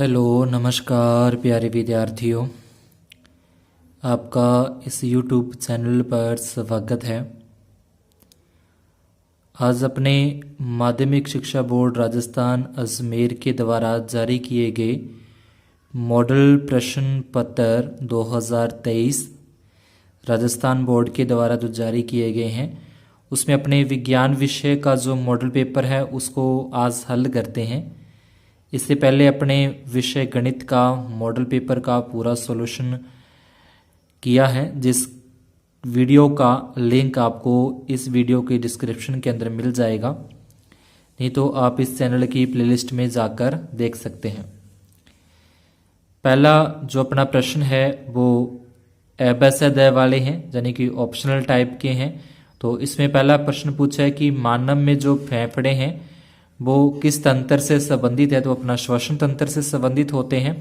Hello नमस्कार प्यारे विद्यार्थियों, आपका इस YouTube चैनल पर स्वागत है। आज अपने माध्यमिक शिक्षा बोर्ड राजस्थान अजमेर के द्वारा जारी किए गए मॉडल प्रश्न पत्र 2023 राजस्थान बोर्ड के द्वारा जो जारी किए गए हैं उसमें अपने विज्ञान विषय का जो मॉडल पेपर है उसको आज हल करते हैं। इससे पहले अपने विषय गणित का मॉडल पेपर का पूरा सॉल्यूशन किया है, जिस वीडियो का लिंक आपको इस वीडियो के डिस्क्रिप्शन के अंदर मिल जाएगा, नहीं तो आप इस चैनल की प्लेलिस्ट में जाकर देख सकते हैं। पहला जो अपना प्रश्न है वो अभ्यासोदय वाले हैं, यानी कि ऑप्शनल टाइप के हैं। तो इसमें पहला प्रश्न पूछा है कि मानव में जो फेफड़े हैं वो किस तंत्र से संबंधित है, तो अपना श्वसन तंत्र से संबंधित होते हैं।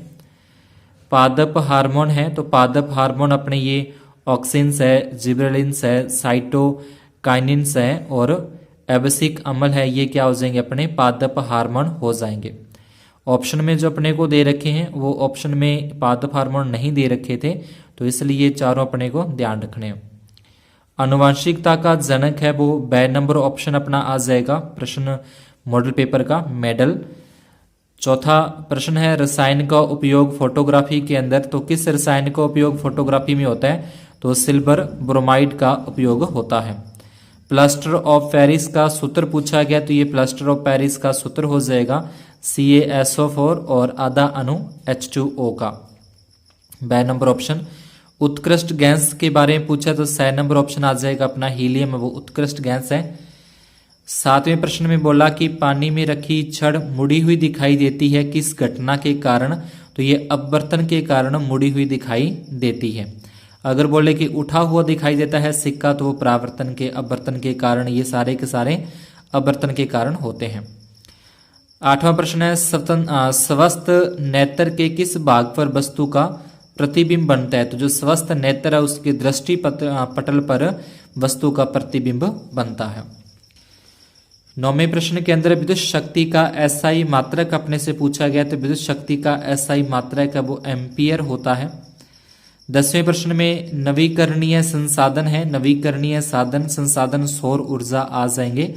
पादप हार्मोन है, तो पादप हार्मोन अपने ये ऑक्सिन्स है, जिबरेलिन्स है, साइटोकाइनिन्स है और एबसिक अम्ल है, ये क्या हो जाएंगे अपने पादप हार्मोन हो जाएंगे। ऑप्शन में जो अपने को दे रखे हैं वो ऑप्शन में पादप हार्मोन नहीं दे रखे थे, तो इसलिए ये चारों अपने को ध्यान रखने हैं। आनुवंशिकता का जनक है वो ब नंबर ऑप्शन अपना आ जाएगा प्रश्न मॉडल पेपर का मेडल। चौथा प्रश्न है रसायन का उपयोग फोटोग्राफी के अंदर, तो किस रसायन का उपयोग फोटोग्राफी में होता है, तो सिल्वर ब्रोमाइड का उपयोग होता है। प्लास्टर ऑफ पेरिस का सूत्र पूछा गया, तो ये प्लास्टर ऑफ पेरिस का सूत्र हो जाएगा CaSO4 और आधा अणु H2O का, ब नंबर ऑप्शन। उत्कृष्ट गैस के बारे में पूछा तो 6 नंबर ऑप्शन आ जाएगा अपना हीलियम, वो उत्कृष्ट गैस है। 7वें प्रश्न में बोला कि पानी में रखी छड़ मुड़ी हुई दिखाई देती है किस घटना के कारण, तो ये अपवर्तन के कारण मुड़ी हुई दिखाई देती है। अगर बोले कि उठा हुआ दिखाई देता है सिक्का, तो वो परावर्तन के अपवर्तन के कारण, ये सारे के सारे अपवर्तन के कारण होते हैं। 8वां प्रश्न है स्वस्थ नेत्र के किस भाग पर वस्तु का प्रतिबिंब बनता है, तो जो स्वस्थ नेत्र है उसके दृष्टि पटल पर वस्तु का प्रतिबिंब बनता है। 9वें प्रश्न के अंदर विद्युत शक्ति का एसआई मात्रक अपने से पूछा गया, तो विद्युत शक्ति का एसआई मात्रक है वो एम्पियर होता है। 10वें प्रश्न में नवीकरणीय संसाधन है, नवीकरणीय साधन संसाधन सौर ऊर्जा आ जाएंगे,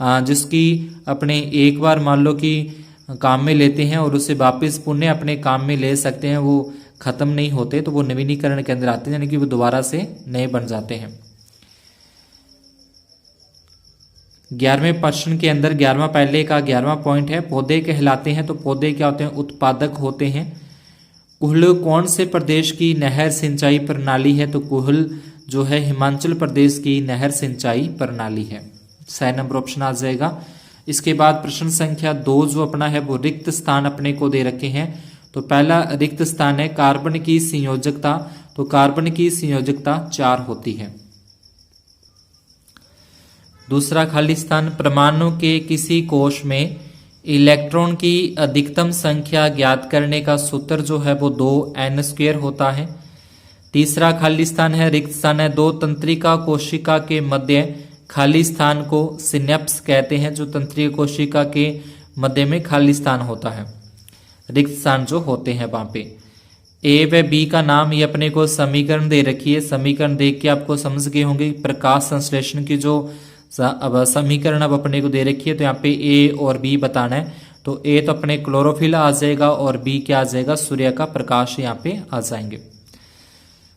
जिसकी अपने एक बार मान लो कि काम में लेते हैं और उसे वापस पुनः अपने काम में ले सकते हैं, वो खत्म नहीं होते, तो वो नवीनीकरण के अंदर आते हैं, यानी कि वो दोबारा से नए बन जाते हैं। 11वें प्रश्न के अंदर 11वां पहले का 11वां पॉइंट है पौधे कहलाते हैं, तो पौधे क्या होते हैं उत्पादक होते हैं। कुहल कौन से प्रदेश की नहर सिंचाई प्रणाली है, तो कुहल जो है हिमाचल प्रदेश की नहर सिंचाई प्रणाली है, 6 नंबर ऑप्शन आ जाएगा। इसके बाद प्रश्न संख्या 2 जो अपना है वो रिक्त स्थान अपने को दे रखे हैं, तो पहला रिक्त स्थान है कार्बन की संयोजकता, तो कार्बन की संयोजकता 4 होती है। दूसरा खाली स्थान परमाणु के किसी कोश में इलेक्ट्रॉन की अधिकतम संख्या ज्ञात करने का सूत्र जो है वो 2n² होता है। तीसरा खाली स्थान है रिक्त स्थान है 2 तंत्रिका कोशिका के मध्य खाली स्थान को सिनेप्स कहते हैं, जो तंत्रिका कोशिका के मध्य में खाली स्थान होता है, रिक्त स्थान जो होते हैं वहां पे। ए व बी का नाम ये अपने को समीकरण दे रखी है, समीकरण देख के आपको समझ गए होंगे प्रकाश संश्लेषण की जो अब समीकरण अब अपने को दे रखी है, तो यहाँ पे ए और बी बताना है, तो ए तो अपने क्लोरोफिल आ जाएगा और बी क्या आ जाएगा सूर्य का प्रकाश यहाँ पे आ जाएंगे।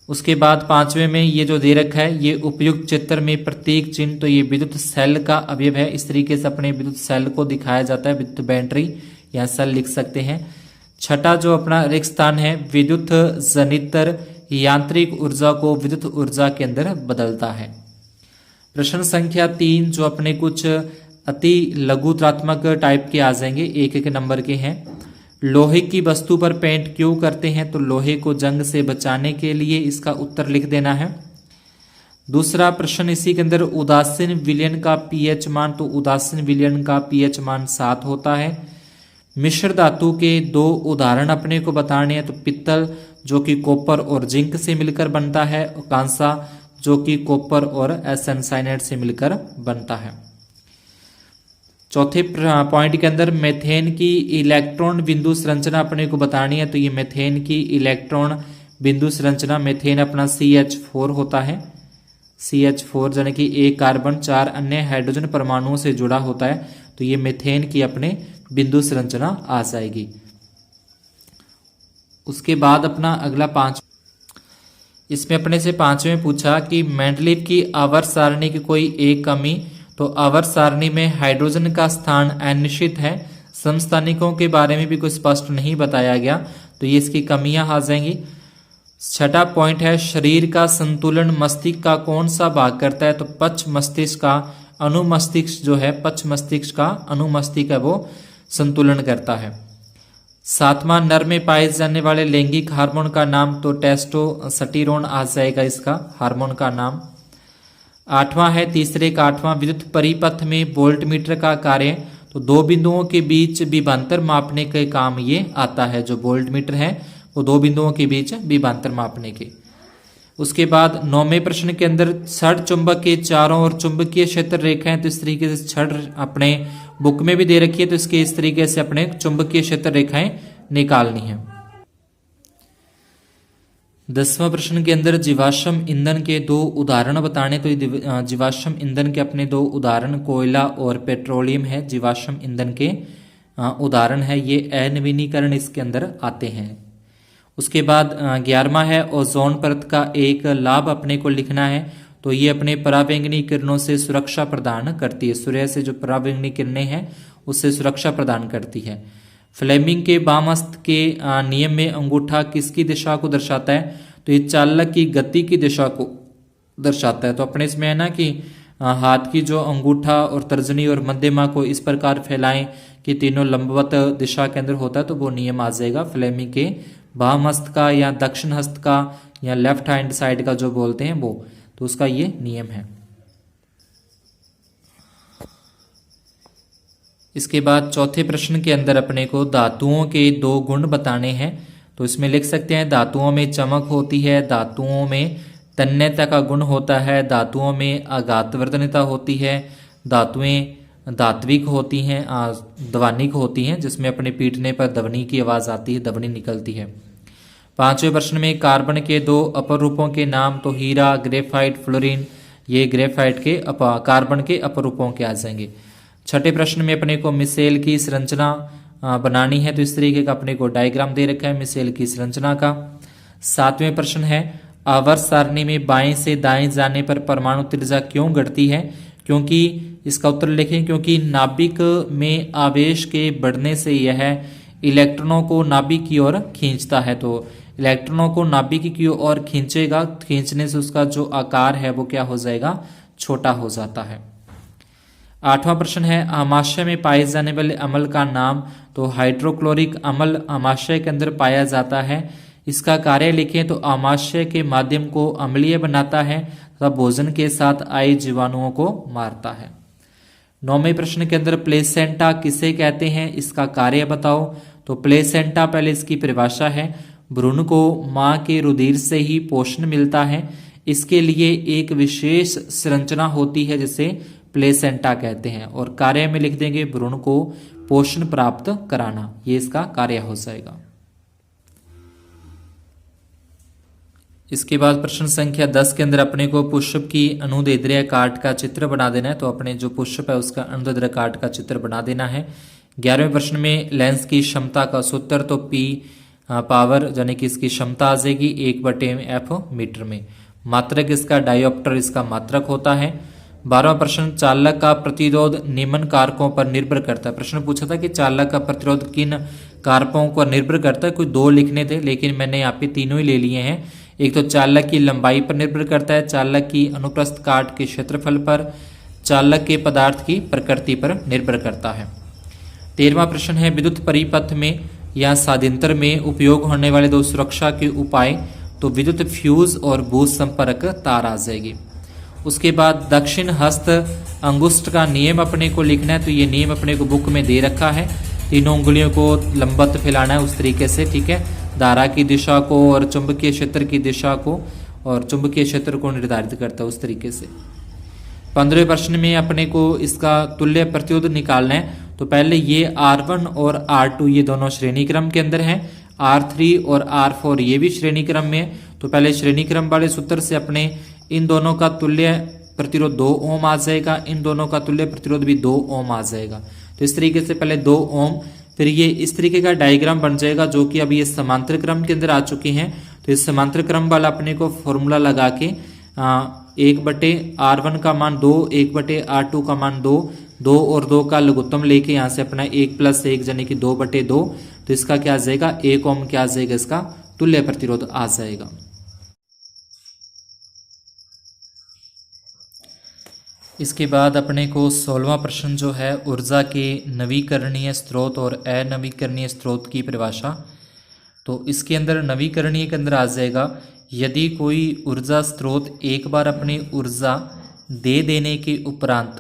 उसके बाद 5वें में ये जो दे रखा है ये उपयुक्त चित्र में प्रतीक चिन्ह, तो ये विद्युत सेल का अवयव है, इस तरीके से अपने विद्युत सेल को दिखाया जाता है, विद्युत बैटरी या सेल लिख सकते हैं। 6ठा जो अपना रिक्त स्थान है विद्युत जनित्र यांत्रिक ऊर्जा को विद्युत ऊर्जा के अंदर बदलता है। प्रश्न संख्या 3 जो अपने कुछ अति लघुत्रात्मक टाइप के आ जाएंगे, एक एक नंबर के हैं। लोहे की वस्तु पर पेंट क्यों करते हैं, तो लोहे को जंग से बचाने के लिए, इसका उत्तर लिख देना है। दूसरा प्रश्न इसी के अंदर उदासीन विलयन का पीएच मान, तो उदासीन विलयन का पीएच मान 7 होता है। मिश्र धातु के 2 उदाहरण अपने को बताने हैं, तो पित्तल जो कि कॉपर और जिंक से मिलकर बनता है, और कांसा जो कि कॉपर और एसन साइनाइड से मिलकर बनता है। चौथे पॉइंट के अंदर मेथेन की इलेक्ट्रॉन बिंदु संरचना अपने को बतानी है। तो ये मेथेन की इलेक्ट्रॉन बिंदु संरचना, मेथेन अपना CH4 होता है। CH4 यानी कि एक कार्बन 4 अन्य हाइड्रोजन परमाणुओं से जुड़ा होता है। तो ये मेथेन की अपने बिंदु संरचना आ जाएगी। उसके बाद अपना अगला इसमें अपने से पांचवें पूछा कि मेंडलीव की आवर्त सारणी की कोई एक कमी। तो आवर्त सारणी में हाइड्रोजन का स्थान अनिश्चित है, समस्थानिकों के बारे में भी कुछ स्पष्ट नहीं बताया गया, तो ये इसकी कमियां आ जाएंगी। छठा पॉइंट है शरीर का संतुलन मस्तिष्क का कौन सा भाग करता है। तो पश्च मस्तिष्क का अनुमस्तिष्क जो है, पश्च मस्तिष्क का अनुमस्तिष्क है, वो संतुलन करता है। सातवां नर में पाए जाने वाले लैंगिक हार्मोन का नाम। तो टेस्टोस्टेरोन आ जाएगा इसका हार्मोन का नाम। आठवां है तीसरे का आठवां विद्युत परिपथ में वोल्टमीटर का कार्य। तो दो बिंदुओं के बीच विभवांतर मापने के काम ये आता है। जो वोल्टमीटर है वो दो बिंदुओं के बीच विभवांतर मापने के। उसके बाद 9वें प्रश्न के अंदर छड़ चुंबक के चारों ओर चुंबकीय क्षेत्र रेखाएं। तो इस तरीके से छड़ अपने बुक में भी दे रखी है, तो इसके इस तरीके से अपने चुंबकीय क्षेत्र रेखाएं निकालनी है। 10वां प्रश्न के अंदर जीवाश्म ईंधन के दो उदाहरण बताने। तो जीवाश्म ईंधन के अपने दो उदाहरण कोयला और पेट्रोलियम है, जीवाश्म ईंधन के उदाहरण है। ये अनवीनीकरण इसके अंदर आते हैं। उसके बाद 11वां है ओजोन परत का एक लाभ अपने को लिखना है। तो ये अपने पराबैंगनी किरणों से सुरक्षा प्रदान करती है। सूर्य से जो पराबैंगनी किरणें हैं उससे सुरक्षा प्रदान करती है। फ्लेमिंग के वाम हस्त के नियम में अंगूठा किसकी दिशा को दर्शाता है। तो ये चालक की गति की दिशा को दर्शाता है। तो अपने इसमें है ना कि हाथ की जो अंगूठा और तर्जनी और मध्यमा को इस प्रकार फैलाएं कि तीनों लंबवत दिशा के अंदर होता है, तो वो नियम आ जाएगा फ्लेमिंग के वाम हस्त का या दक्षिण हस्त का या लेफ्ट हैंड साइड का जो बोलते हैं वो, तो उसका ये नियम है। इसके बाद चौथे प्रश्न के अंदर अपने को धातुओं के दो गुण बताने हैं। तो इसमें लिख सकते हैं धातुओं में चमक होती है, धातुओं में तन्यता का गुण होता है, धातुओं में आघातवर्धनता होती है, धातुएं धात्विक होती हैं, ध्वनिक होती हैं, जिसमें अपने पीटने पर ध्वनि की आवाज आती है, ध्वनि निकलती है। पांचवें प्रश्न में कार्बन के दो अपर रूपों के नाम। तो हीरा, ग्रेफाइट, फ्लोरीन, ये ग्रेफाइट के कार्बन के अपर रूपों के आ जाएंगे। छठे प्रश्न में अपने को मिसेल की संरचना बनानी है। तो इस तरीके का अपने को डायग्राम दे रखा है मिसेल की संरचना का। सातवें प्रश्न है आवर्त सारणी में बाएं से दाएं जाने पर परमाणु त्रिज्या क्यों घटती है। क्योंकि इसका उत्तर लिखें, क्योंकि नाभिक में आवेश के बढ़ने से यह इलेक्ट्रॉनों को नाभिक की ओर खींचता है। तो इलेक्ट्रॉनों को नाभिक की ओर खींचेगा, खींचने से उसका जो आकार है वो क्या हो जाएगा, छोटा हो जाता है। आठवां प्रश्न है आमाशय में पाए जाने वाले अम्ल का नाम। तो हाइड्रोक्लोरिक अम्ल आमाशय के अंदर पाया जाता है। इसका कार्य लिखें। तो आमाशय के माध्यम को अम्लीय बनाता है तथा भोजन के साथ आए जीवाणुओं को मारता है। 9वें प्रश्न के अंदर प्लेसेंटा किसे कहते हैं, इसका कार्य बताओ। तो प्लेसेंटा पहले इसकी परिभाषा है, भ्रूण को मां के रुधिर से ही पोषण मिलता है। इसके लिए एक विशेष संरचना होती है जिसे प्लेसेंटा कहते हैं। और कार्य में लिख देंगे भ्रूण को पोषण प्राप्त कराना, ये इसका कार्य हो जाएगा। इसके बाद प्रश्न संख्या 10 के अंदर अपने को पुष्प की अनुदैर्ध्य काट का चित्र बना देना है। तो अपने जो पुष्प है उसका अनुदैर्ध्य काट का चित्र बना देना है। 11वें प्रश्न में लेंस की क्षमता का सूत्र। तो P पावर यानी कि इसकी क्षमता आ जाएगी 1/f मीटर में। मात्रक इसका डायोप्टर इसका मात्रक होता है। 12वां प्रश्न चालक का प्रतिरोध निम्न कारकों पर निर्भर करता है। प्रश्न पूछा था कि चालक का प्रतिरोध किन कारकों पर निर्भर करता है, कोई दो लिखने थे लेकिन मैंने यहाँ पे तीनों ही ले लिए हैं। एक तो चालक की लंबाई पर निर्भर करता है, चालक की अनुप्रस्थ काट के क्षेत्रफल पर, चालक के पदार्थ की प्रकृति पर निर्भर करता है। 13वां प्रश्न है विद्युत परिपथ में या शादींतर में उपयोग होने वाले दो सुरक्षा के उपाय। तो विद्युत फ्यूज और भूत संपर्क तार आ जाएगी। उसके बाद दक्षिण हस्त अंगुष्ठ का नियम अपने को लिखना है। तो ये नियम अपने को बुक में दे रखा है, तीनों उंगलियों को लंबवत फैलाना है उस तरीके से, ठीक है। धारा की दिशा को और चुंबकीय क्षेत्र की दिशा को और चुंबकीय क्षेत्र को निर्धारित करता है उस तरीके से। 15वें प्रश्न में अपने को इसका तुल्य प्रतिरोध निकालना है। तो पहले ये R1 और R2 ये दोनों श्रेणी क्रम के अंदर हैं, R3 और R4 ये भी श्रेणी क्रम में है। तो पहले श्रेणी क्रम वाले सूत्र से अपने इन दोनों का तुल्य प्रतिरोध 2 ओम आ जाएगा, इन दोनों का तुल्य प्रतिरोध भी 2 ओम आ जाएगा। तो इस तरीके से पहले 2 ओम, फिर ये इस तरीके का डायग्राम बन जाएगा जो कि अभी ये समांतर क्रम के अंदर आ चुके हैं। तो इस समांतर क्रम वाला अपने को फॉर्मूला लगा के 1/R1 का मान 2, 1/R2 का मान 2, 2 और 2 का लघुत्तम लेके यहाँ से अपना 1 + 1 यानी कि 2/2, तो इसका क्या आ जाएगा 1 ओम क्या आ जाएगा, इसका तुल्य प्रतिरोध आ जाएगा। इसके बाद अपने को 16वां प्रश्न जो है ऊर्जा के नवीकरणीय स्रोत और अनवीकरणीय स्रोत की परिभाषा। तो इसके अंदर नवीकरणीय के अंदर आ जाएगा यदि कोई ऊर्जा स्रोत एक बार अपनी ऊर्जा दे देने के उपरांत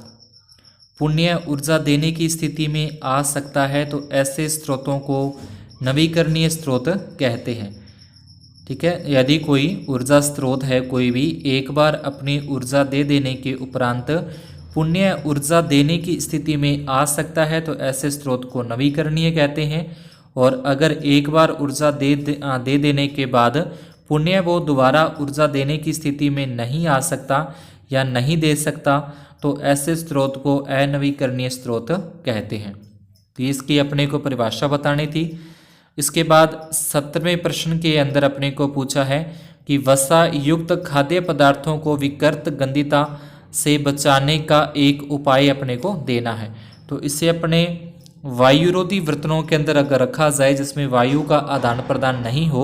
पुण्य ऊर्जा देने की स्थिति में आ सकता है तो ऐसे स्रोतों को नवीकरणीय स्रोत कहते हैं। ठीक है, यदि कोई ऊर्जा स्रोत है कोई भी एक बार अपनी ऊर्जा दे देने के उपरांत पुण्य ऊर्जा देने की स्थिति में आ सकता है तो ऐसे स्रोत को नवीकरणीय कहते हैं। और अगर एक बार ऊर्जा दे देने के बाद पुण्य वो दोबारा ऊर्जा देने की स्थिति में नहीं आ सकता या नहीं दे सकता तो ऐसे स्रोत को अनवीकरणीय स्रोत कहते हैं। तो इसकी अपने को परिभाषा बतानी थी। इसके बाद 17वें प्रश्न के अंदर अपने को पूछा है कि वसा युक्त खाद्य पदार्थों को विकृत गंधिता से बचाने का एक उपाय अपने को देना है। तो इसे अपने वायुरोधी बर्तनों के अंदर अगर रखा जाए जिसमें वायु का आदान प्रदान नहीं हो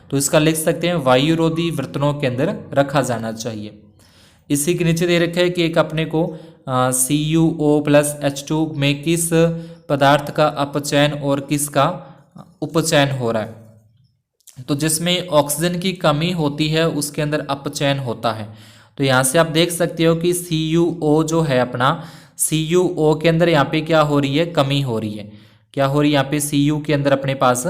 तो इसका लिख सकते हैं वायुरोधी बर्तनों के अंदर रखा जाना चाहिए। इसी के नीचे दे रखा है कि एक अपने को CuO+H2 में किस पदार्थ का अपचयन और किसका उपचयन हो रहा है। तो जिसमें ऑक्सीजन की कमी होती है उसके अंदर अपचयन होता है। तो यहाँ से आप देख सकते हो कि CuO जो है अपना CuO के अंदर यहाँ पे क्या हो रही है, कमी हो रही है। क्या हो रही है यहाँ पे Cu के अंदर अपने पास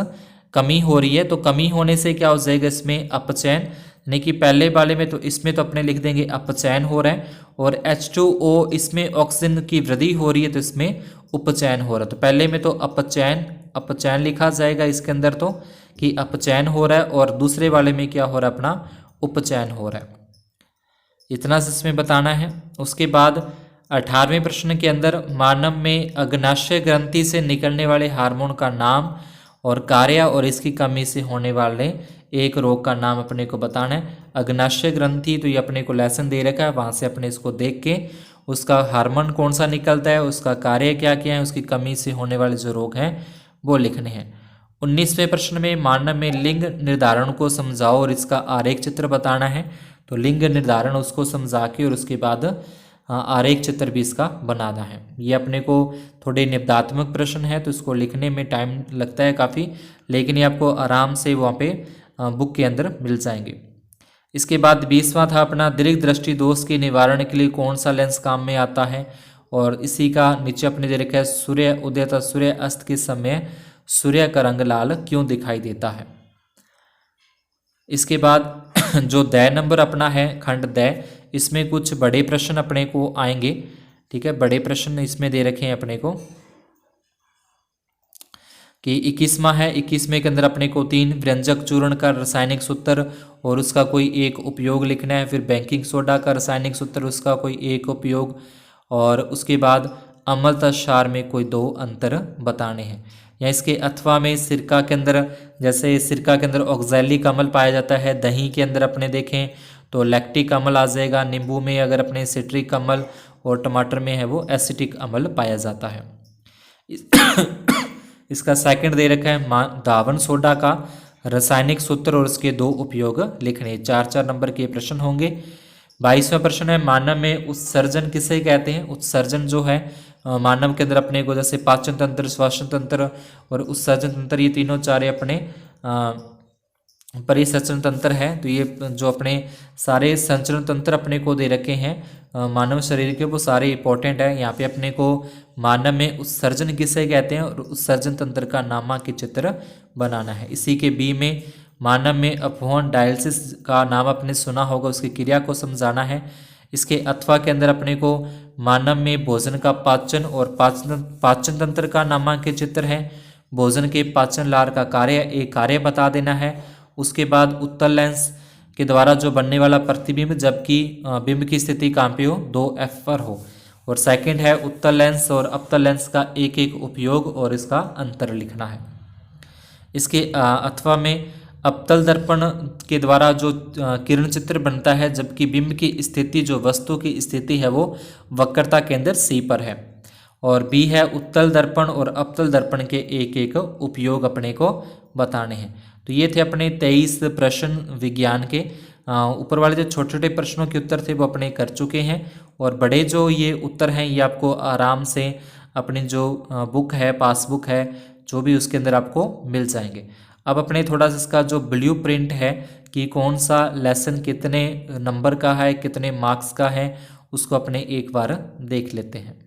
कमी हो रही है। तो कमी होने से क्या हो जाएगा इसमें अपचयन, यानी कि पहले वाले में तो इसमें तो अपने लिख देंगे अपचयन हो रहा है और H2O इसमें ऑक्सीजन की वृद्धि हो रही है तो इसमें उपचयन हो रहा है। तो पहले में तो अपचयन लिखा जाएगा इसके अंदर तो कि अपचयन हो रहा है और दूसरे वाले में क्या हो रहा है अपना उपचयन हो रहा है। इतना से इसमें बताना है। उसके बाद 18वें प्रश्न के अंदर मानव में अग्नाशय ग्रंथि से निकलने वाले हार्मोन का नाम और कार्य और इसकी कमी से होने वाले एक रोग का नाम अपने को बताना है। अग्नाशय ग्रंथि तो ये अपने को लेसन दे रखा है, वहाँ से अपने इसको देख के उसका हार्मोन कौन सा निकलता है, उसका कार्य क्या क्या है, उसकी कमी से होने वाले जो रोग हैं वो लिखने हैं। 19वें प्रश्न में मानव में लिंग निर्धारण को समझाओ और इसका आरेख चित्र बताना है। तो लिंग निर्धारण उसको समझा के और उसके बाद आरेख चित्र भी इसका बनाना है। ये अपने को थोड़े निबंधात्मक प्रश्न है तो इसको लिखने में टाइम लगता है काफ़ी, लेकिन ये आपको आराम से वहाँ पे बुक के अंदर मिल जाएंगे। इसके बाद 20वां था अपना दीर्घ दृष्टि दोष के निवारण के लिए कौन सा लेंस काम में आता है और इसी का नीचे अपने दे रखा है सूर्य उदय तथा सूर्य अस्त के समय सूर्य का रंग लाल क्यों दिखाई देता है। इसके बाद जो दय नंबर अपना है खंड दय, इसमें कुछ बड़े प्रश्न अपने को आएंगे। ठीक है, बड़े प्रश्न इसमें दे रखे हैं अपने को कि 21वां है। 21वें के अंदर अपने को 3 व्यंजक चूर्ण का रासायनिक सूत्र और उसका कोई एक उपयोग लिखना है। फिर बेकिंग सोडा का रासायनिक सूत्र उसका कोई एक उपयोग और उसके बाद अम्ल तथा क्षार में कोई 2 अंतर बताने हैं। या इसके अथवा में सिरका के अंदर, जैसे सिरका के अंदर ऑक्सैलिक अम्ल पाया जाता है, दही के अंदर अपने देखें तो लैक्टिक अम्ल आ जाएगा, नींबू में अगर अपने सिट्रिक अम्ल और टमाटर में है वो एसिटिक अम्ल पाया जाता है। इसका सेकंड दे रखा है दावन सोडा का रासायनिक सूत्र और उसके 2 उपयोग लिखने। 4-4 नंबर के प्रश्न होंगे। 22वां प्रश्न है मानव में उत्सर्जन किसे कहते हैं। उत्सर्जन जो है मानव के अंदर अपने को जैसे पाचन तंत्र, श्वसन तंत्र और उत्सर्जन तंत्र ये तीनों चारे अपने परिसंचरण तंत्र है। तो ये जो अपने सारे संचरण तंत्र अपने को दे रखे हैं मानव शरीर के वो सारे इंपॉर्टेंट है। यहाँ पे अपने को मानव में उत्सर्जन किसे कहते हैं और उत्सर्जन तंत्र का नामांकित चित्र बनाना है। इसी के बी में मानव में अपव्यय डायलिसिस का नाम अपने सुना होगा, उसकी क्रिया को समझाना है। इसके अथवा के अंदर अपने को मानव में भोजन का पाचन और पाचन तंत्र का नामांकित चित्र है। भोजन के पाचन लार का कार्य एक कार्य बता देना है। उसके बाद उत्तल लेंस के द्वारा जो बनने वाला प्रतिबिंब जबकि बिंब की स्थिति कहाँ पे हो, 2F पर हो। और सेकंड है उत्तल लेंस और अवतल लेंस का एक एक उपयोग और इसका अंतर लिखना है। इसके अथवा में अवतल दर्पण के द्वारा जो किरण चित्र बनता है जबकि बिंब की स्थिति जो वस्तु की स्थिति है वो वक्रता केंद्र C पर है। और बी है उत्तल दर्पण और अवतल दर्पण के एक एक उपयोग अपने को बताने हैं। तो ये थे अपने 23 प्रश्न विज्ञान के। ऊपर वाले जो छोटे छोटे प्रश्नों के उत्तर थे वो अपने कर चुके हैं और बड़े जो ये उत्तर हैं ये आपको आराम से अपनी जो बुक है, पासबुक है, जो भी उसके अंदर आपको मिल जाएंगे। अब अपने थोड़ा सा इसका जो ब्लू प्रिंट है कि कौन सा लेसन कितने नंबर का है, कितने मार्क्स का है, उसको अपने एक बार देख लेते हैं।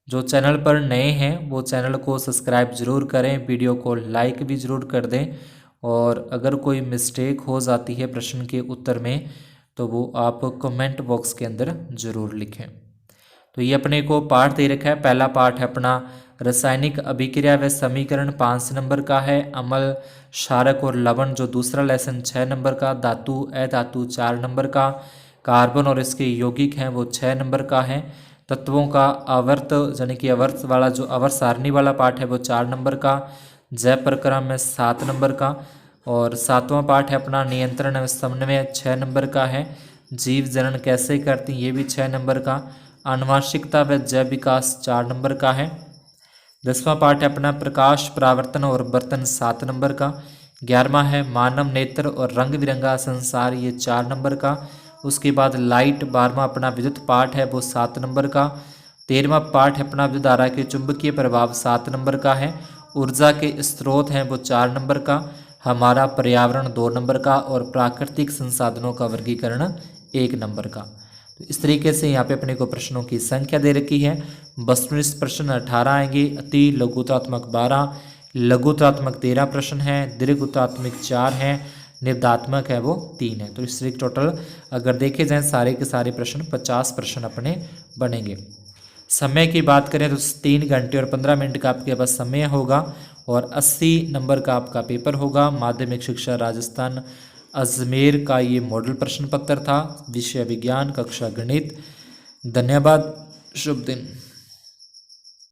जो चैनल पर नए हैं वो चैनल को सब्सक्राइब ज़रूर करें, वीडियो को लाइक भी ज़रूर कर दें और अगर कोई मिस्टेक हो जाती है प्रश्न के उत्तर में तो वो आप कमेंट बॉक्स के अंदर ज़रूर लिखें। तो ये अपने को पाठ दे रखा है। पहला पाठ है अपना रासायनिक अभिक्रिया व समीकरण 5 नंबर का है। अम्ल, क्षारक और लवण जो दूसरा लेसन 6 नंबर का। धातु अधातु 4 नंबर का। कार्बन और इसके यौगिक हैं वो 6 नंबर का है। तत्वों का आवर्त यानी कि आवर्त वाला जो आवर्त सारणी वाला पाठ है वो 4 नंबर का। जय प्रक्रम में 7 नंबर का। और 7वां पाठ है अपना नियंत्रण व समन्वय 6 नंबर का है। जीव जनन कैसे करती ये भी 6 नंबर का। आनुवांशिकता व जैव विकास 4 नंबर का है। 10वां पाठ है अपना प्रकाश परावर्तन और बर्तन 7 नंबर का। 11वां है मानव नेत्र और रंग बिरंगा संसार ये 4 नंबर का। उसके बाद लाइट 12वां अपना विद्युत पाठ है वो 7 नंबर का। 13वां पाठ है अपना विद्युत धारा के चुंबकीय प्रभाव 7 नंबर का है। ऊर्जा के स्रोत हैं वो 4 नंबर का। हमारा पर्यावरण 2 नंबर का और प्राकृतिक संसाधनों का वर्गीकरण 1 नंबर का। तो इस तरीके से यहाँ पे अपने को प्रश्नों की संख्या दे रखी है। वस्तुनिष्ठ प्रश्न 18 आएंगे, अति लघुत्तरात्मक 12, लघुत्तरात्मक 13 प्रश्न हैं, दीर्घोत्तरात्मक 4 हैं, निबंधात्मक है वो 3 है। तो इस तरीके टोटल अगर देखे जाएँ सारे के सारे प्रश्न 50 प्रश्न अपने बनेंगे। समय की बात करें तो 3 घंटे और 15 मिनट का आपके पास समय होगा और 80 नंबर का आपका पेपर होगा। माध्यमिक शिक्षा राजस्थान अजमेर का ये मॉडल प्रश्न पत्र था। विषय विज्ञान, कक्षा गणित। धन्यवाद, शुभ दिन।